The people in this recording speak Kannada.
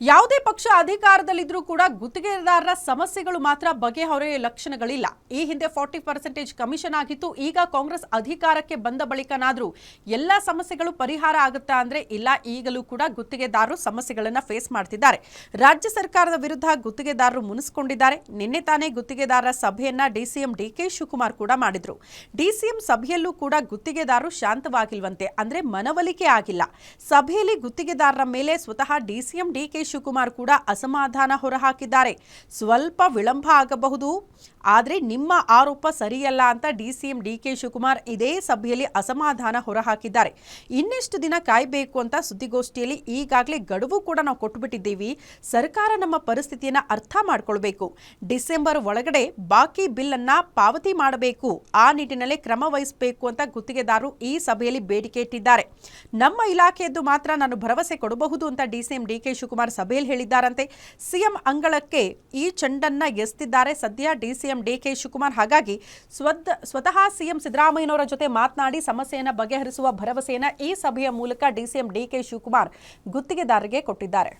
ಯಾವುದೇ ಪಕ್ಷ ಅಧಿಕಾರದಲ್ಲಿದ್ರೂ ಕೂಡ ಗುತ್ತಿಗೆದಾರರ ಸಮಸ್ಯೆಗಳು ಮಾತ್ರ ಬಗೆಹರಿಯುವ ಲಕ್ಷಣಗಳಿಲ್ಲ. ಈ ಹಿಂದೆ 40% ಕಮಿಷನ್ ಆಗಿತ್ತು. ಈಗ ಕಾಂಗ್ರೆಸ್ ಅಧಿಕಾರಕ್ಕೆ ಬಂದ ಬಳಿಕನಾದ್ರೂ ಎಲ್ಲ ಸಮಸ್ಯೆಗಳು ಪರಿಹಾರ ಆಗುತ್ತಾ ಅಂದ್ರೆ ಇಲ್ಲ. ಈಗಲೂ ಕೂಡ ಗುತ್ತಿಗೆದಾರರು ಸಮಸ್ಯೆಗಳನ್ನ ಫೇಸ್ ಮಾಡ್ತಿದ್ದಾರೆ. ರಾಜ್ಯ ಸರ್ಕಾರದ ವಿರುದ್ಧ ಗುತ್ತಿಗೆದಾರರು ಮುನಿಸಿಕೊಂಡಿದ್ದಾರೆ. ನಿನ್ನೆ ತಾನೇ ಗುತ್ತಿಗೆದಾರರ ಸಭೆಯನ್ನ ಡಿಸಿಎಂ ಡಿಕೆ ಶಿವಕುಮಾರ್ ಕೂಡ ಮಾಡಿದ್ರು. ಡಿಸಿಎಂ ಸಭೆಯಲ್ಲೂ ಕೂಡ ಗುತ್ತಿಗೆದಾರರು ಶಾಂತವಾಗಿಲ್ವಂತೆ, ಅಂದ್ರೆ ಮನವೊಲಿಕೆ ಆಗಿಲ್ಲ. ಸಭೆಯಲ್ಲಿ ಗುತ್ತಿಗೆದಾರರ ಮೇಲೆ ಸ್ವತಃ ಡಿಸಿಎಂ ಡಿಕೆ ಶಿವಕುಮಾರ್ ಕೂಡ ಅಸಮಾಧಾನ ಹೊರಹಾಕಿದ್ದಾರೆ. ಸ್ವಲ್ಪ ವಿಳಂಬ ಆಗಬಹುದು, ಆದರೆ ನಿಮ್ಮ ಆರೋಪ ಸರಿಯಲ್ಲ ಅಂತ ಡಿಸಿಎಂ ಡಿಕೆ ಶಿವಕುಮಾರ್ ಇದೇ ಸಭೆಯಲ್ಲಿ ಅಸಮಾಧಾನ ಹೊರಹಾಕಿದ್ದಾರೆ. ಇನ್ನೆಷ್ಟು ದಿನ ಕಾಯಬೇಕು ಅಂತ ಸುದ್ದಿಗೋಷ್ಠಿಯಲ್ಲಿ ಈಗಾಗಲೇ ಗಡುವು ಕೂಡ ನಾವು ಕೊಟ್ಟುಬಿಟ್ಟಿದ್ದೀವಿ. ಸರ್ಕಾರ ನಮ್ಮ ಪರಿಸ್ಥಿತಿಯನ್ನು ಅರ್ಥ ಮಾಡಿಕೊಳ್ಬೇಕು. ಡಿಸೆಂಬರ್ ಒಳಗಡೆ ಬಾಕಿ ಬಿಲ್ ಅನ್ನ ಪಾವತಿ ಮಾಡಬೇಕು. ಆ ನಿಟ್ಟಿನಲ್ಲಿ ಕ್ರಮ ವಹಿಸಬೇಕು ಅಂತ ಗುತ್ತಿಗೆದಾರರು ಈ ಸಭೆಯಲ್ಲಿ ಬೇಡಿಕೆ ಇಟ್ಟಿದ್ದಾರೆ. ನಮ್ಮ ಇಲಾಖೆಯದ್ದು ಮಾತ್ರ ನಾನು ಭರವಸೆ ಕೊಡಬಹುದು ಅಂತ ಡಿಸಿಎಂ ಡಿಕೆ ಶಿವಕುಮಾರ್ ಸಭೆಯಲ್ಲಿ ಹೇಳಿದ್ದಾರಂತೆ. ಸಿಎಂ ಅಂಗಳಕ್ಕೆ ಈ ಚೆಂಡನ್ನ ಎಸ್ತಿದ್ದಾರೆ ಸದ್ಯ ಡಿಸಿಎಂ ಡಿಕೆ ಶಿವಕುಮಾರ್. ಹಾಗಾಗಿ ಸ್ವತಃ ಸಿಎಂ ಸಿದ್ದರಾಮಯ್ಯನವರ ಜೊತೆ ಮಾತನಾಡಿ ಸಮಸ್ಯೆಯನ್ನು ಬಗೆಹರಿಸುವ ಭರವಸೆಯನ್ನು ಈ ಸಭೆಯ ಮೂಲಕ ಡಿಸಿಎಂ ಡಿಕೆ ಶಿವಕುಮಾರ್ ಗುತ್ತಿಗೆದಾರರಿಗೆ ಕೊಟ್ಟಿದ್ದಾರೆ.